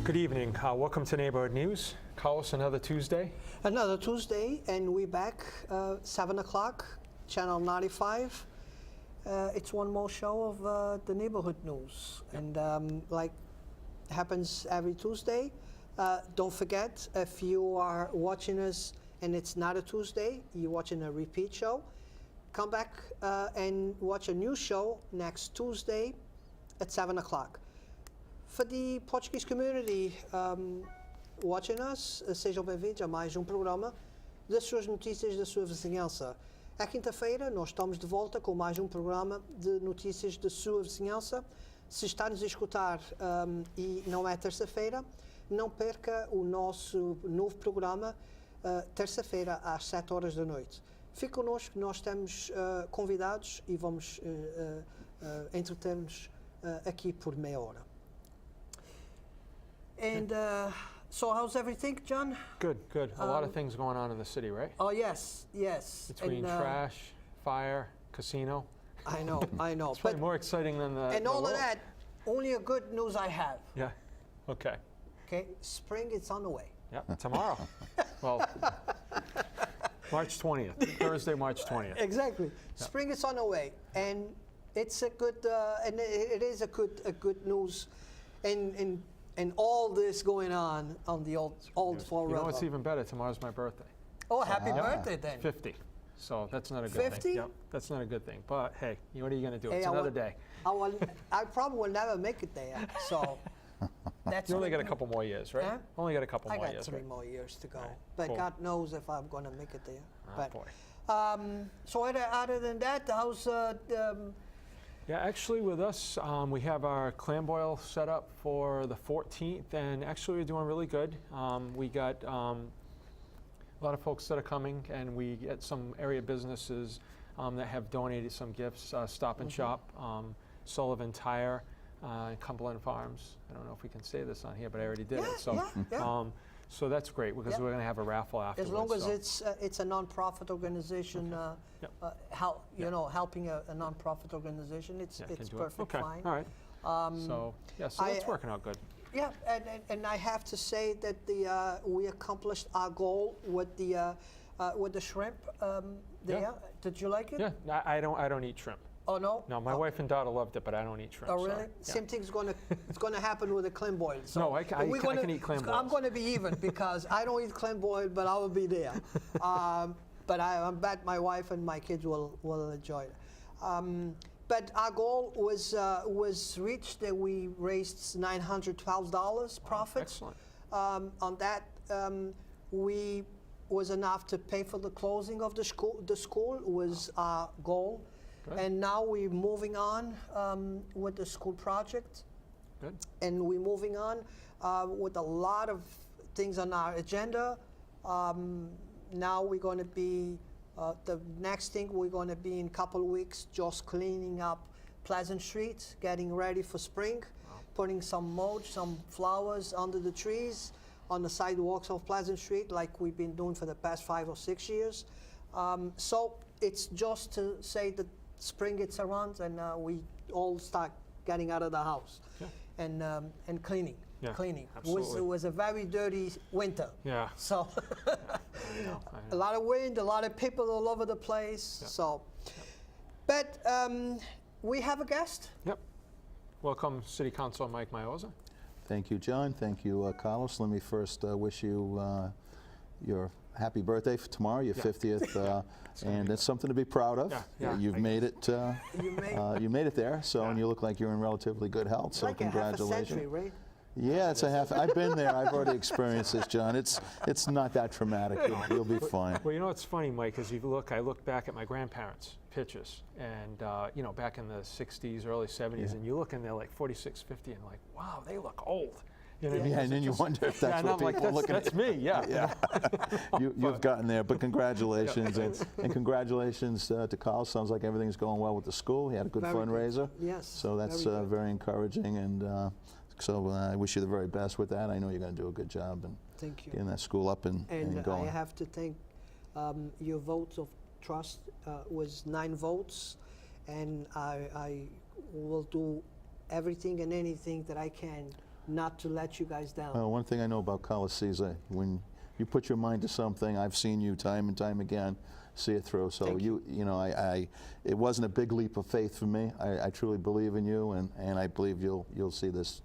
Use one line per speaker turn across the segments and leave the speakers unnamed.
Good evening. Welcome to Neighborhood News. Carlos, another Tuesday.
Another Tuesday, and we're back 7 o'clock, Channel 95. It's one more show of the Neighborhood News.
Yep.
And like happens every Tuesday, don't forget, if you are watching us and it's not a Tuesday, you're watching a repeat show, come back and watch a new show next Tuesday at 7 o'clock. For the Portuguese community watching us, sejam bem-vindos a mais programa das suas notícias da sua vizinhança. À quinta-feira nós estamos de volta com mais programa de notícias da sua vizinhança. Se está nos a escutar e não é terça-feira, não perca o nosso novo programa terça-feira às 7 horas da noite. Fique connosco, nós temos convidados e vamos entreter-nos aqui por meia hora. And so how's everything, John?
Good, good. A lot of things going on in the city, right?
Oh, yes, yes.
Between trash, fire, casino.
I know, I know.
It's probably more exciting than the
And all
world.
of that, only a good news I have.
Yeah, okay.
Okay, spring is on the way.
Yeah, tomorrow. Well, March 20th, Thursday, March 20th.
Exactly. Yeah. Spring is on the way, and it's a good, and it is a good news, and all this going on the old Fall River.
You know what's even better? Tomorrow's my birthday.
Oh, happy birthday then.
50. So that's not a good
50?
thing. Yep, that's not a good thing. But hey, what are you going to do?
Hey,
it's another day.
I probably will never make it there. So that's.
You only got a couple more years, right?
Huh?
Only got a couple more years.
I got 3 more years to go.
Right.
But
Cool.
God knows if I'm going to make it there.
Oh,
but,
boy.
So other than that, how's
Yeah, actually with us, we have our clam boil set up for the 14th, and actually we're doing really good. We got a lot of folks that are coming, and we get some area businesses that have donated some gifts. Stop and Shop, Sullivan Tire, and Cumberland Farms. I don't know if we can say this on here, but I already did it. So, so that's great because we're going to have a raffle afterwards.
As long as it's a non-profit organization, helping a non-profit organization, it's perfect fine.
All right. So that's working out good.
Yeah, and I have to say that we accomplished our goal with the shrimp there.
Yeah.
Did you like it?
Yeah, I don't eat shrimp.
Oh no.
No, my wife and daughter loved it, but I don't eat shrimp.
Oh really?
Sorry.
Same thing's gonna happen with the clam boil. So
no, I can eat clam boils.
I'm gonna be even because I don't eat clam boil, but I will be there. But I bet my wife and my kids will enjoy it. But our goal was reached. That we raised $912 profit.
Excellent.
On that, we was enough to pay for the closing of the school. The school was our goal. Good. And now we're moving on with the school project.
Good.
And we're moving on with a lot of things on our agenda. Now we're going to be, the next thing we're going to be in a couple of weeks just cleaning up Pleasant Street, getting ready for spring, putting some mulch, some flowers under the trees on the sidewalks of Pleasant Street like we've been doing for the past 5 or 6 years. So it's just to say that spring gets around and we all start getting out of the house and cleaning. Yeah, cleaning. It was a very dirty winter.
Yeah.
So
I know.
a lot of wind, a lot of people all over the place. Yeah. So, but we have a guest.
Yep. Welcome, City Councillor Michael Miozza.
Thank you, John. Thank you, Carlos. Let me first wish you your happy birthday for tomorrow, your 50th, and it's something to be proud of. You've made it. You made it there. So, and you look like you're in relatively good health. So,
like
congratulations.
A half a century, right?
Yeah, it's a half. I've been there. I've already experienced this, John. It's not that traumatic. You'll be fine.
Well, you know what's funny, Mike, is I look back at my grandparents' pictures, and back in the '60s, early '70s, and you look and they're like 46, 50, and like, wow, they look old. You know,
and then you wonder if that's what people are looking at.
That's me, yeah.
You've gotten there, but congratulations, and congratulations to Carl. Sounds like everything's going well with the school. He had a good fundraiser.
Yes.
So that's very encouraging, and so I wish you the very best with that. I know you're going to do a good job in getting that school up and going.
I have to thank your votes of trust was 9 votes, and I will do everything and anything that I can not to let you guys down.
Well, one thing I know about Carlos Cesar, when you put your mind to something, I've seen you time and time again see it through. So it wasn't a big leap of faith for me. I truly believe in you, and I believe you'll see this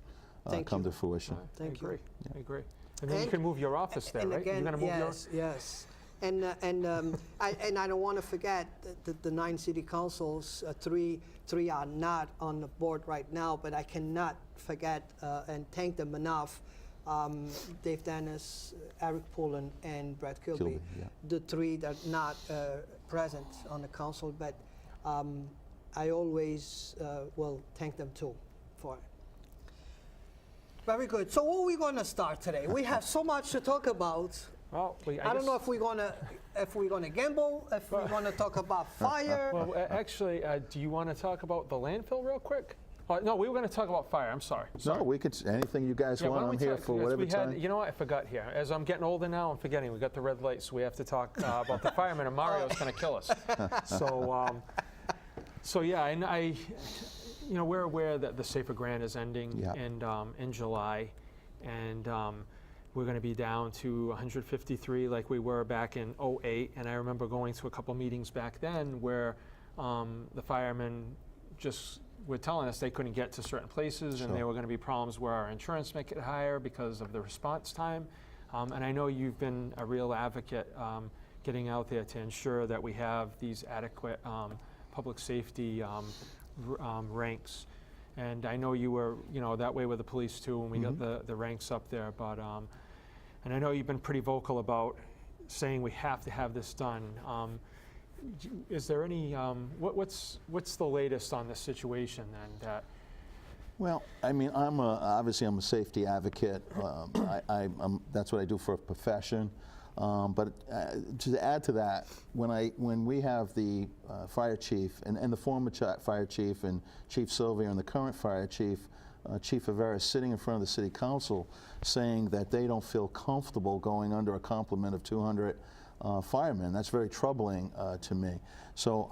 come to fruition.
Thank you.
I agree. And then you can move your office there, right?
Again,
You're going to move
yes. And I don't want to forget the 9 city councils. Three are not on the board right now, but I cannot forget and thank them enough. Dave Dennis, Eric Pullen, and Brett Kilby. The 3 that are not present on the council, but I always will thank them too for it. Very good. So what are we going to start today? We have so much to talk about.
Well,
I don't know if we're gonna gamble, if we're gonna talk about fire.
Well, actually, do you want to talk about the landfill real quick? No, we were going to talk about fire. I'm sorry.
No, we could, anything you guys want. I'm here for whatever time.
You know what? I forgot here. As I'm getting older now, I'm forgetting. We got the red lights, so we have to talk about the firemen, and Mario's going to kill us. So yeah, and we're aware that the Safer Grant is ending in July, and we're going to be down to 153 like we were back in '08. And I remember going to a couple meetings back then where the firemen just were telling us they couldn't get to certain places, and there were going to be problems where our insurance may get higher because of the response time. And I know you've been a real advocate getting out there to ensure that we have these adequate public safety ranks. And I know you were, that way with the police too when we got the ranks up there. But and I know you've been pretty vocal about saying we have to have this done. Is there any what's the latest on this situation then?
Well, I mean, obviously I'm a safety advocate. That's what I do for a profession. But to add to that, when we have the fire chief and the former fire chief and Chief Sylvia and the current fire chief, Chief Ferry, sitting in front of the city council saying that they don't feel comfortable going under a complement of 200 firemen, that's very troubling to me. So,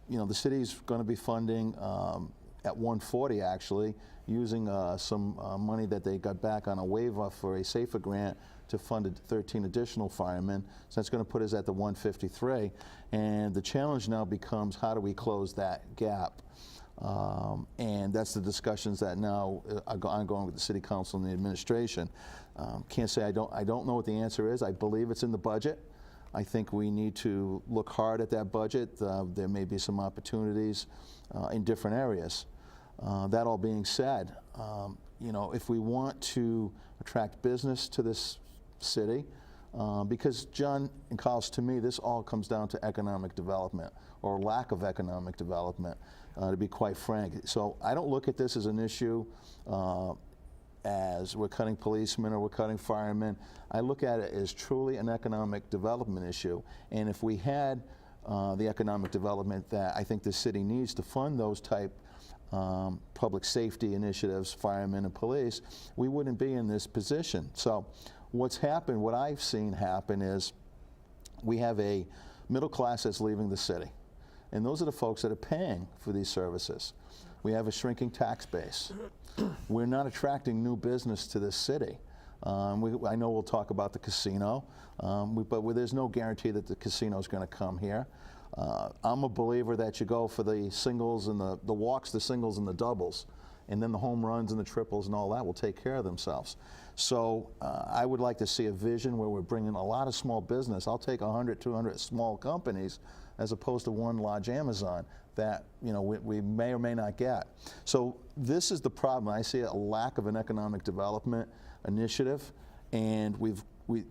the city's going to be funding at 140 actually, using some money that they got back on a waiver for a Safer Grant to fund 13 additional firemen. So that's going to put us at the 153. And the challenge now becomes, how do we close that gap? And that's the discussions that now are ongoing with the city council and the administration. Can't say I don't know what the answer is. I believe it's in the budget. I think we need to look hard at that budget. There may be some opportunities in different areas. That all being said, if we want to attract business to this city, because John and Carlos, to me, this all comes down to economic development or lack of economic development, to be quite frank. So I don't look at this as an issue as we're cutting policemen or we're cutting firemen. I look at it as truly an economic development issue. And if we had the economic development that I think the city needs to fund those type public safety initiatives, firemen and police, we wouldn't be in this position. So what's happened, what I've seen happen is we have a middle class that's leaving the city. And those are the folks that are paying for these services. We have a shrinking tax base. We're not attracting new business to this city. I know we'll talk about the casino, but there's no guarantee that the casino is going to come here. I'm a believer that you go for the singles and the walks, the singles and the doubles, and then the home runs and the triples and all that will take care of themselves. So I would like to see a vision where we're bringing a lot of small business. I'll take 100, 200 small companies as opposed to one large Amazon that we may or may not get. So this is the problem. I see a lack of an economic development initiative, and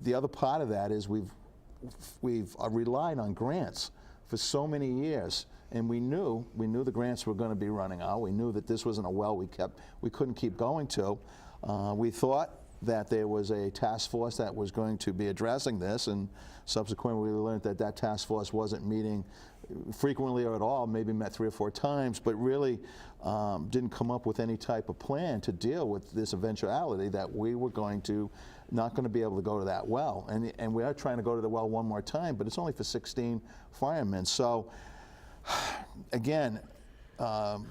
the other part of that is we've relied on grants for so many years, and we knew the grants were going to be running out. We knew that this wasn't a well we couldn't keep going to. We thought that there was a task force that was going to be addressing this, and subsequently we learned that that task force wasn't meeting frequently or at all, maybe met 3 or 4 times, but really didn't come up with any type of plan to deal with this eventuality that we were not going to be able to go to that well. And we are trying to go to the well one more time, but it's only for 16 firemen. So again,
well,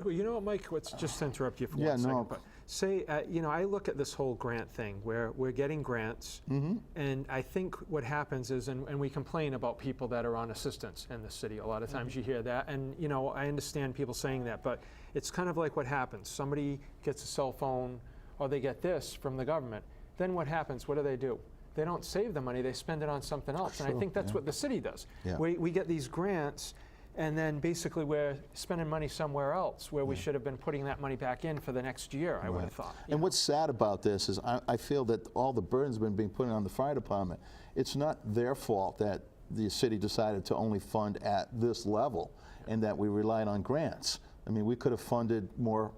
you know what, Mike, let's just interrupt you for 1 second. But say, you know, I look at this whole grant thing where we're getting grants, and I think what happens is, and we complain about people that are on assistance in the city. A lot of times you hear that, and you know, I understand people saying that, but it's kind of like what happens. Somebody gets a cell phone, or they get this from the government. Then what happens? What do? They don't save the money, they spend it on something else.
True,
and I think that's what the city does.
Yeah.
We get these grants, and then basically we're spending money somewhere else where we should have been putting that money back in for the next year, I would have thought.
And what's sad about this is I feel that all the burden's been being put on the fire department. It's not their fault that the city decided to only fund at this level and that we relied on grants. I mean, we could have funded more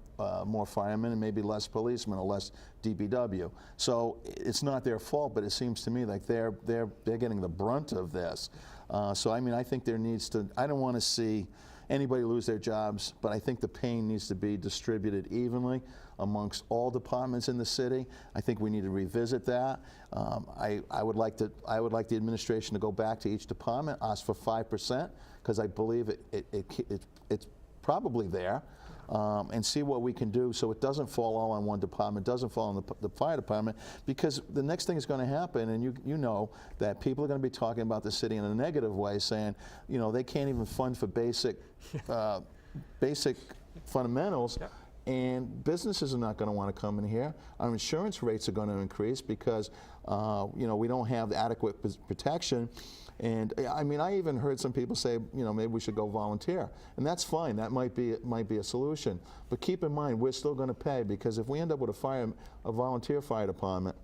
firemen and maybe less policemen or less DPW. So it's not their fault, but it seems to me like they're getting the brunt of this. So I mean, I think there needs to, I don't want to see anybody lose their jobs, but I think the pain needs to be distributed evenly amongst all departments in the city. I think we need to revisit that. I would like the administration to go back to each department, ask for 5%, because I believe it's probably there, and see what we can do so it doesn't fall all on one department, doesn't fall on the fire department, because the next thing is going to happen, and you know that people are going to be talking about the city in a negative way, saying, you know, they can't even fund for basic fundamentals. Yeah. And businesses are not going to want to come in here. Our insurance rates are going to increase because you know, we don't have adequate protection. And I mean, I even heard some people say, you know, maybe we should go volunteer, and that's fine. That might be a solution. But keep in mind, we're still going to pay, because if we end up with a volunteer fire department,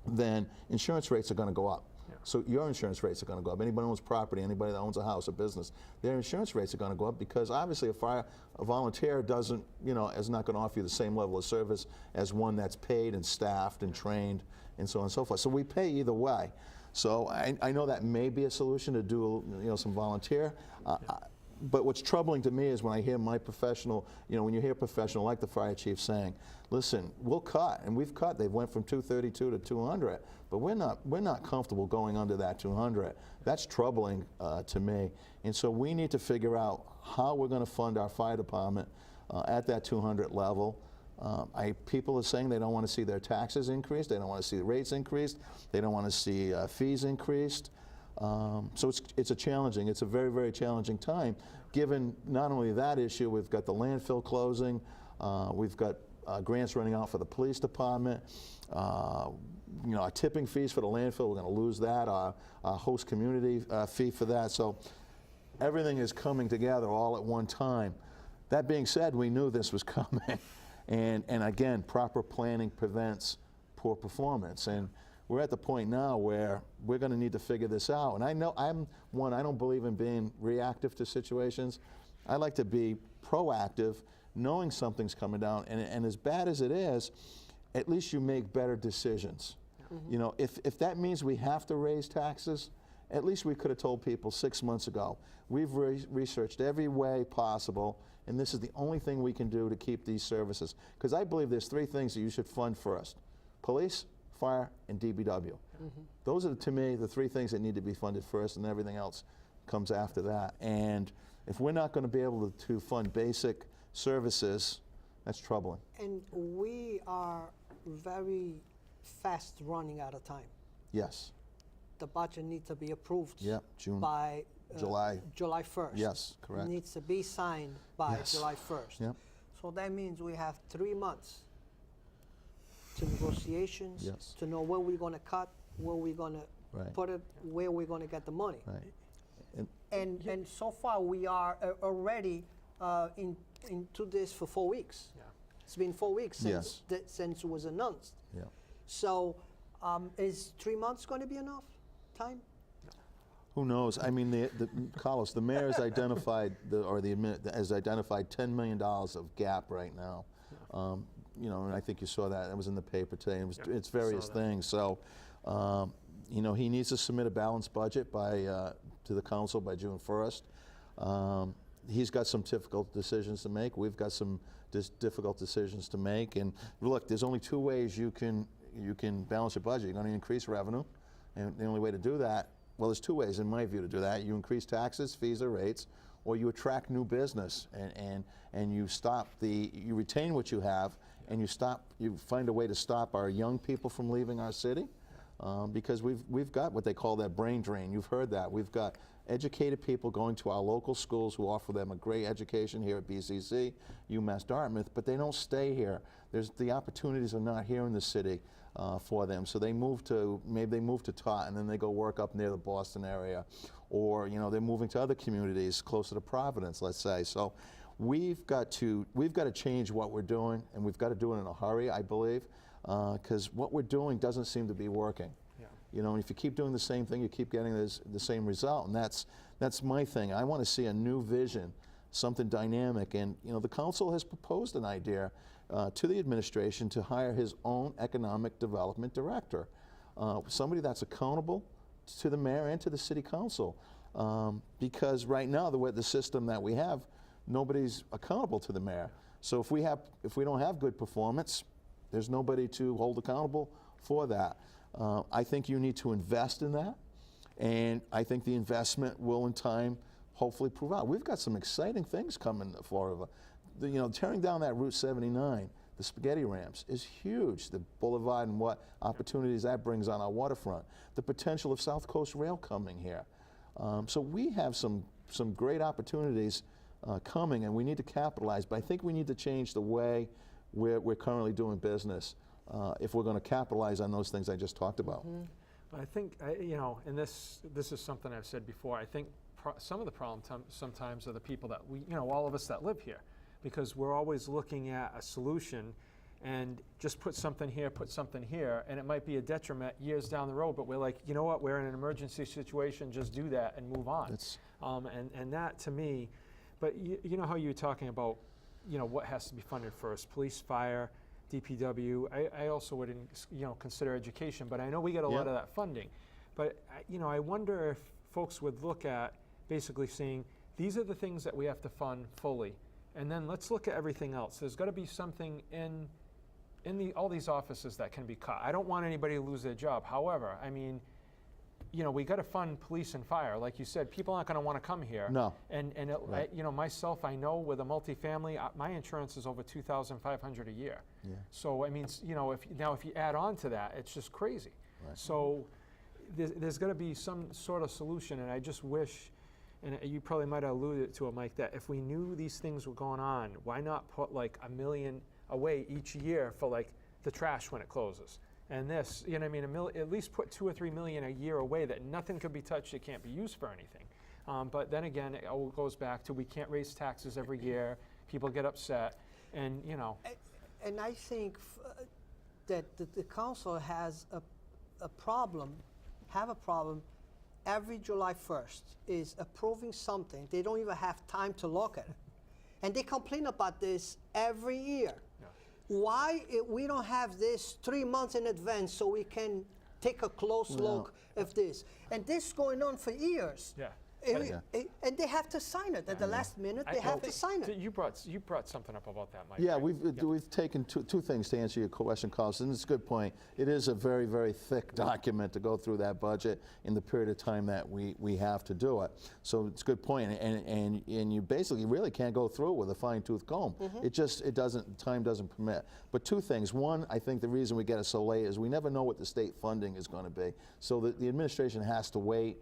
then insurance rates are going to go up. Yeah. So your insurance rates are going to go up. Anybody who owns property, anybody that owns a house, a business, their insurance rates are going to go up, because obviously a volunteer doesn't, you know, is not going to offer you the same level of service as one that's paid and staffed and trained and so on and so forth. So we pay either way. So I know that may be a solution to do, you know, some volunteer. But what's troubling to me is when I hear my professional, you know, when you hear a professional like the fire chief saying, listen, we'll cut, and we've cut. They went from 232 to 200, but we're not comfortable going under that 200. That's troubling to me. And so we need to figure out how we're going to fund our fire department at that 200 level. People are saying they don't want to see their taxes increased, they don't want to see the rates increased, they don't want to see fees increased. So it's a very, very challenging time, given not only that issue, we've got the landfill closing, we've got grants running out for the police department, you know, our tipping fees for the landfill, we're going to lose that, our host community fee for that. So everything is coming together all at one time. That being said, we knew this was coming. And again, proper planning prevents poor performance. And we're at the point now where we're going to need to figure this out. And I know I don't believe in being reactive to situations. I like to be proactive, knowing something's coming down. And as bad as it is, at least you make better decisions. Mm-hmm. You know, if that means we have to raise taxes, at least we could have told people 6 months ago. We've researched every way possible, and this is the only thing we can do to keep these services. Because I believe there's 3 things that you should fund first: police, fire, and DPW. Mm-hmm. Those are, to me, the 3 things that need to be funded first, and everything else comes after that. And if we're not going to be able to fund basic services, that's troubling.
And we are very fast running out of time.
Yes.
The budget needs to be approved
June.
by July 1st.
Yes, correct.
It needs to be signed by July 1st.
Yep.
So that means we have 3 months to negotiations, to know where we're going to cut, where we're going to put it, where we're going to get the money.
Right.
And so far we are already into this for 4 weeks. Yeah. It's been 4 weeks since it was announced. Yeah. So is 3 months going to be enough time?
Who knows? I mean, Carlos, the mayor has identified, has identified $10 million of gap right now. You know, and I think you saw that. It was in the paper today. It's various things. So, you know, he needs to submit a balanced budget to the council by June 1st. He's got some difficult decisions to make. We've got some difficult decisions to make. And look, there's only 2 ways you can balance your budget. You're going to increase revenue, and the only way to do that, well, there's 2 ways in my view to do that. You increase taxes, fees, or rates, or you attract new business, and you retain what you have, and you find a way to stop our young people from leaving our city, because we've got what they call that brain drain. You've heard that. We've got educated people going to our local schools who offer them a great education here at BCC, UMass Dartmouth, but they don't stay here. The opportunities are not here in the city for them. So maybe they move to Taunton, and then they go work up near the Boston area, or they're moving to other communities closer to Providence, let's say. So we've got to change what we're doing, and we've got to do it in a hurry, I believe, because what we're doing doesn't seem to be working. And if you keep doing the same thing, you keep getting the same result, and that's my thing. I want to see a new vision, something dynamic, and the council has proposed an idea to the administration to hire his own economic development director, somebody that's accountable to the mayor and to the city council, because right now the system that we have, nobody's accountable to the mayor. So if we don't have good performance, there's nobody to hold accountable for that. I think you need to invest in that, and I think the investment will in time hopefully prove out. We've got some exciting things coming to Florida. Tearing down that Route 79, the spaghetti ramps, is huge. The boulevard and what opportunities that brings on our waterfront. The potential of South Coast Rail coming here. So we have some great opportunities coming, and we need to capitalize, but I think we need to change the way we're currently doing business if we're going to capitalize on those things I just talked about.
I think, and this is something I've said before, I think some of the problem sometimes are the people that all of us that live here, because we're always looking at a solution and just put something here, and it might be a detriment years down the road, but we're like, you know what, we're in an emergency situation, just do that and move on. And that to me, but you know how you were talking about, what has to be funded first, police, fire, DPW. I also would consider education, but I know we get a lot of that funding. But I wonder if folks would look at basically saying, these are the things that we have to fund fully, and then let's look at everything else. There's got to be something in all these offices that can be cut. I don't want anybody to lose their job. However, I mean, we got to fund police and fire. Like you said, people aren't going to want to come here. No. And right. Myself, I know with a multifamily, my insurance is over $2,500 a year. Yeah. So I mean, if you add on to that, it's just crazy. Right. So there's got to be some sort of solution, and I just wish, and you probably might have alluded to it, Mike, that if we knew these things were going on, why not put like $1 million away each year for like the trash when it closes? And this, at least put $2 or $3 million a year away that nothing could be touched, it can't be used for anything. But then again, it all goes back to we can't raise taxes every year, people get upset, and
And I think that the council has a problem every July 1st is approving something. They don't even have time to look at it. And they complain about this every year. Why we don't have this 3 months in advance so we can take a close look at this? And this is going on for years. Yeah. And they have to sign it at the last minute. They have to sign it.
You brought something up about that, Mike.
Yeah, we've taken two things to answer your question, Carlos, and it's a good point. It is a very, very thick document to go through that budget in the period of time that we have to do it. So it's a good point, and you basically really can't go through it with a fine-tooth comb. Mm-hmm. Time doesn't permit. But two things. One, I think the reason we get it so late is we never know what the state funding is going to be. So the administration has to wait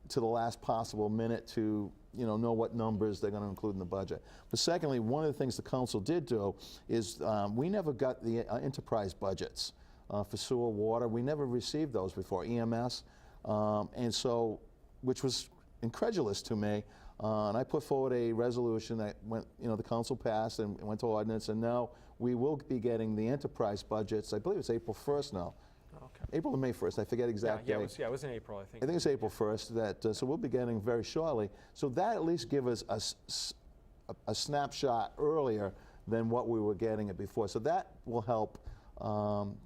to the last possible minute to know what numbers they're going to include in the budget. But secondly, one of the things the council did do is we never got the enterprise budgets for sewer, water. We never received those before, EMS, and so, which was incredulous to me. And I put forward a resolution that went, the council passed and went to ordinance, and now we will be getting the enterprise budgets. I believe it's April 1st now. Okay. April or May 1st, I forget exact date.
It was in April, I think.
I think it's April 1st, so we'll be getting very shortly. So that at least give us a snapshot earlier than what we were getting it before. So that will help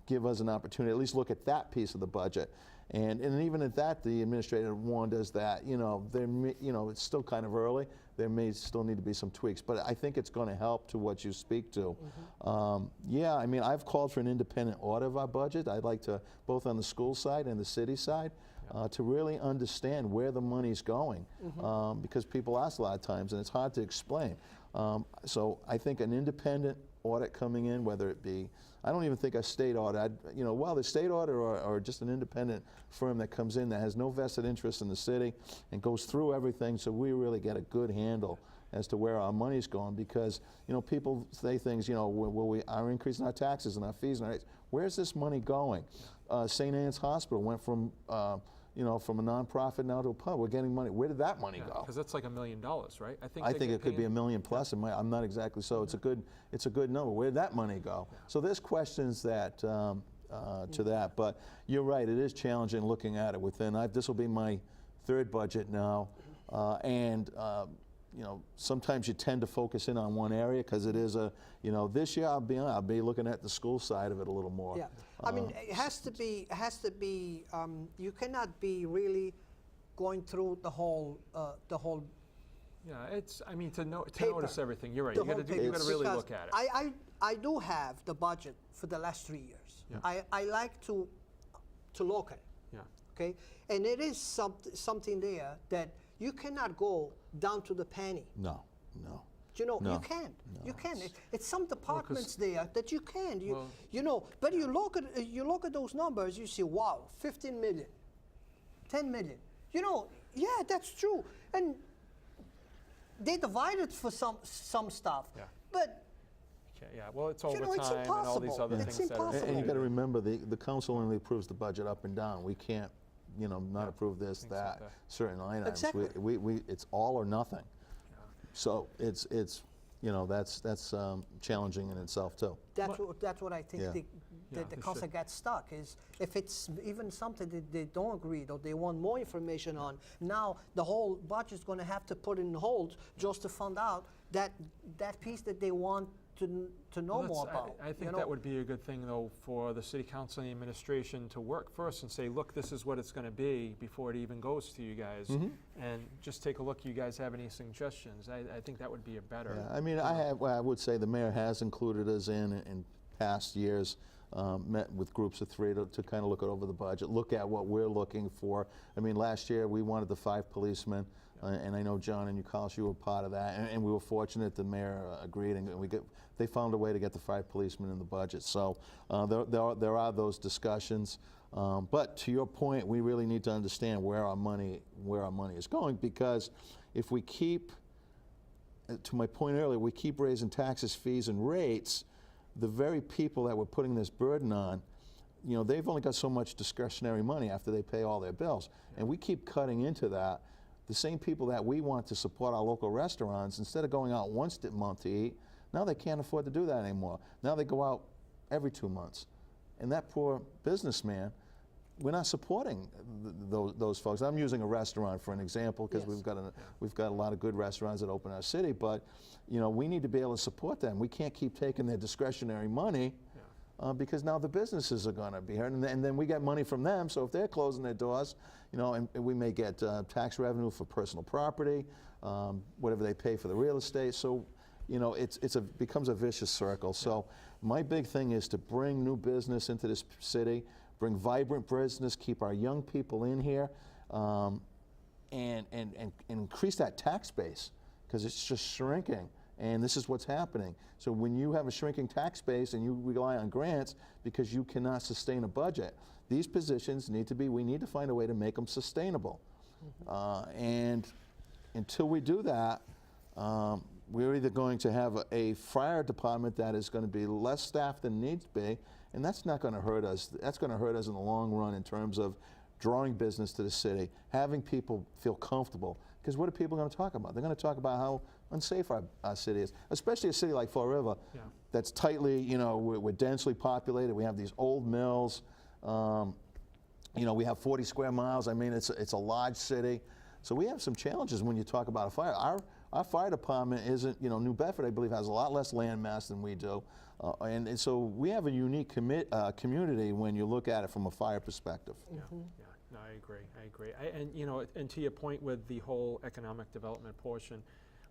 give us an opportunity to at least look at that piece of the budget. And even at that, the administrator warned us that, it's still kind of early. There may still need to be some tweaks, but I think it's going to help to what you speak to. Mm-hmm. I've called for an independent audit of our budget. I'd like to, both on the school side and the city side, to really understand where the money's going, because people ask a lot of times, and it's hard to explain. So I think an independent audit coming in, whether it be, I don't even think a state audit, well, the state audit or just an independent firm that comes in that has no vested interest in the city and goes through everything, so we really get a good handle as to where our money's going, because people say things, will we are increasing our taxes and our fees and our rates. Where's this money going? St. Anne's Hospital went from from a nonprofit now to a pub. We're getting money. Where did that money go?
Because that's like $1 million, right?
I think it could be $1 million plus. I'm not exactly so. It's a good number. Where did that money go? So there's questions that to that. But you're right. It is challenging looking at it within. This will be my third budget now, and sometimes you tend to focus in on one area because it is this year I'll be looking at the school side of it a little more.
Yeah, I mean, it has to be. You cannot be really going through the whole.
Yeah, to
paper,
notice everything. You're right. You got to really look at it.
I do have the budget for the last 3 years. Yeah. I like to look at it.
Yeah.
Okay, and it is something there that you cannot go down to the penny.
No.
No. You can't.
No,
you can't. It's some departments there that you can. But you look at those numbers, you see, wow, 15 million, 10 million. Yeah, that's true. And they divided for some stuff.
Yeah.
But
yeah, well, it's overtime
it's
and all these other
it's
things.
Impossible.
And you got to remember, the council only approves the budget up and down. We can't, not approve this, that, certain line items.
Exactly.
We it's all or nothing. Yeah. So it's that's challenging in itself too.
That's what I think. The council gets stuck is if it's even something that they don't agree or they want more information on. Now the whole budget's going to have to put in hold just to find out that piece that they want to know more about.
I think that would be a good thing, though, for the city council and the administration to work first and say, look, this is what it's going to be before it even goes to you guys, and just take a look. You guys have any suggestions? I think that would be a better.
Yeah, I mean, I would say the mayor has included us in past years. Met with groups of 3 to kind of look over the budget, look at what we're looking for. I mean, last year we wanted the 5 policemen. And I know John and you, Carlos, you were part of that, and we were fortunate the mayor agreed, and they found a way to get the 5 policemen in the budget. So there are those discussions, but to your point, we really need to understand where our money is going, because if we keep, to my point earlier, we keep raising taxes, fees, and rates, the very people that we're putting this burden on, they've only got so much discretionary money after they pay all their bills, and we keep cutting into that. The same people that we want to support our local restaurants, instead of going out once a month to eat, now they can't afford to do that anymore. Now they go out every 2 months. And that poor businessman, we're not supporting those folks. I'm using a restaurant for an example because we've got a lot of good restaurants that open in our city, but we need to be able to support them. We can't keep taking their discretionary money because now the businesses are going to be hurt, and then we get money from them. So if they're closing their doors, and we may get tax revenue for personal property, whatever they pay for the real estate. So, it becomes a vicious circle. So my big thing is to bring new business into this city, bring vibrant business, keep our young people in here, and increase that tax base, because it's just shrinking. And this is what's happening. So when you have a shrinking tax base and you rely on grants because you cannot sustain a budget, these positions we need to find a way to make them sustainable. And until we do that, we're either going to have a fire department that is going to be less staffed than needs to be, and that's not going to hurt us. That's going to hurt us in the long run in terms of drawing business to the city, having people feel comfortable. Because what are people going to talk about? They're going to talk about how unsafe our city is, especially a city like Fall River that's tightly, we're densely populated. We have these old mills. We have 40 square miles. I mean, it's a large city. So we have some challenges when you talk about a fire. Our fire department isn't, New Bedford, I believe, has a lot less land mass than we do. And so we have a unique community when you look at it from a fire perspective.
No, I agree. And to your point with the whole economic development portion,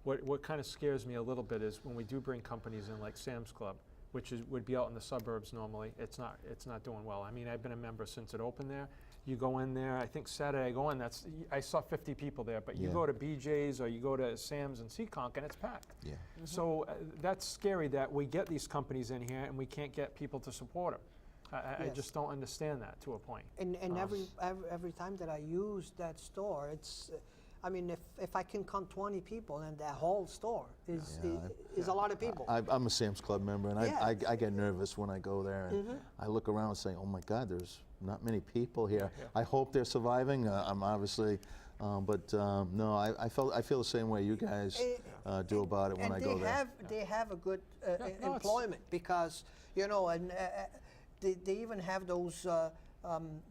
what kind of scares me a little bit is when we do bring companies in like Sam's Club, which would be out in the suburbs normally. It's not doing well. I mean, I've been a member since it opened there. You go in there, I think Saturday I go in, I saw 50 people there, but you go to BJ's or you go to Sam's and Seekonk and it's packed.
Yeah.
So that's scary that we get these companies in here and we can't get people to support them. I just don't understand that to a point.
And every time that I use that store, it's, I mean, if I can count 20 people in that whole store is a lot of people.
I'm a Sam's Club member, and I get nervous when I go there, and I look around and say, oh my God, there's not many people here. I hope they're surviving. I'm obviously, but no, I feel the same way you guys do about it when I go there.
They have a good employment because, you know, and they even have those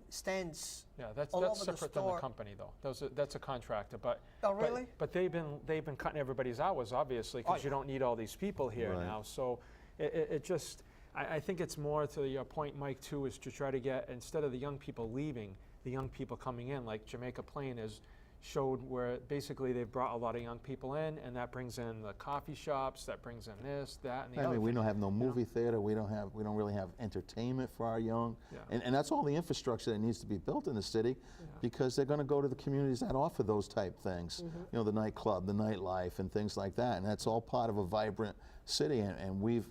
stands.
Yeah, that's separate than the company, though. That's a contractor, but
oh, really?
But they've been cutting everybody's hours, obviously, because you don't need all these people here now. So it just, I think it's more to your point, Mike, too, is to try to get, instead of the young people leaving, the young people coming in, like Jamaica Plain has showed, where basically they've brought a lot of young people in, and that brings in the coffee shops, that brings in this, that, and the other.
I mean, we don't have no movie theater. We don't really have entertainment for our young, and that's all the infrastructure that needs to be built in the city, because they're going to go to the communities that offer those type things. You know, the nightclub, the nightlife, and things like that, and that's all part of a vibrant city, and we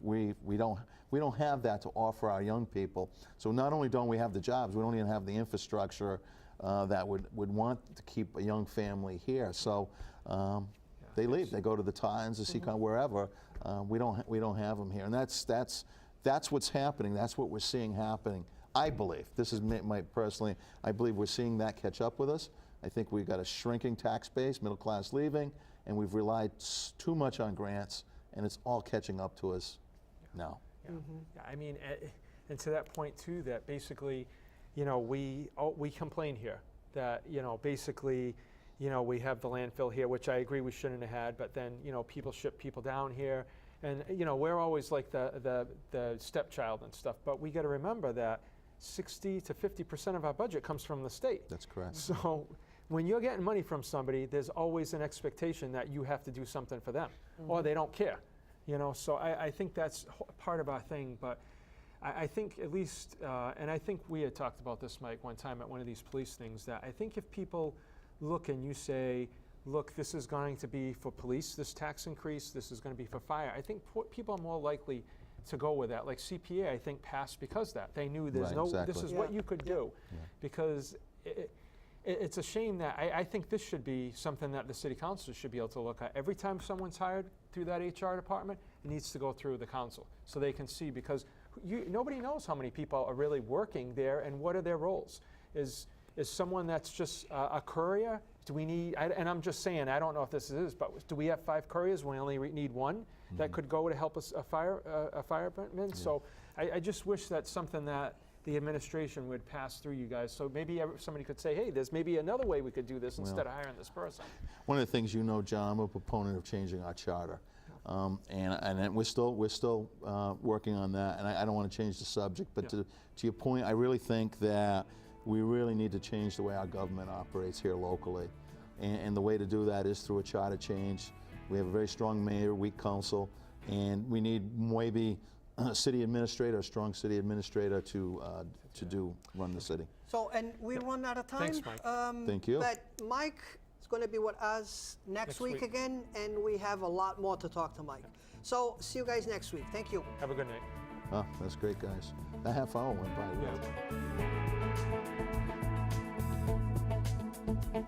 don't have that to offer our young people. So not only don't we have the jobs, we don't even have the infrastructure that would want to keep a young family here. So they leave. They go to the Titans, the Seacon, wherever. We don't have them here, and that's what's happening. That's what we're seeing happening. I believe, this is my personally, I believe we're seeing that catch up with us. I think we've got a shrinking tax base, middle class leaving, and we've relied too much on grants, and it's all catching up to us now.
Yeah, I mean, and to that point too, that basically, you know, we complain here that, you know, basically, you know, we have the landfill here, which I agree we shouldn't have had, but then, you know, people ship people down here, and, you know, we're always like the stepchild and stuff, but we got to remember that 60 to 50% of our budget comes from the state.
That's correct.
So when you're getting money from somebody, there's always an expectation that you have to do something for them, or they don't care, you know. So I think that's part of our thing, but I think at least, and I think we had talked about this, Mike, one time at one of these police things, that I think if people look and you say, look, this is going to be for police, this tax increase, this is going to be for fire, I think people are more likely to go with that. Like CPA, I think, passed because of that. They knew there's this is what you could do. Because it's a shame that, I think this should be something that the city council should be able to look at. Every time someone's hired through that HR department, it needs to go through the council so they can see, because nobody knows how many people are really working there and what are their roles. Is someone that's just a courier? Do we need, and I'm just saying, I don't know if this is, but do we have 5 couriers? We only need 1 that could go to help us, a fireman? Yeah. So I just wish that's something that the administration would pass through you guys. So maybe somebody could say, hey, there's maybe another way we could do this instead of hiring this person.
One of the things, you know, John, I'm a proponent of changing our charter. And we're still working on that, and I don't want to change the subject, but to your point, I really think that we really need to change the way our government operates here locally, and the way to do that is through a charter change. We have a very strong mayor, weak council, and we need maybe a city administrator, a strong city administrator to run the city.
So, and we run out of time.
Thanks, Mike.
Thank you.
But Mike is going to be with us next week again, and we have a lot more to talk to Mike. So, see you guys next week. Thank you.
Have a good night.
Oh, that's great, guys. That half hour went by.
Yeah.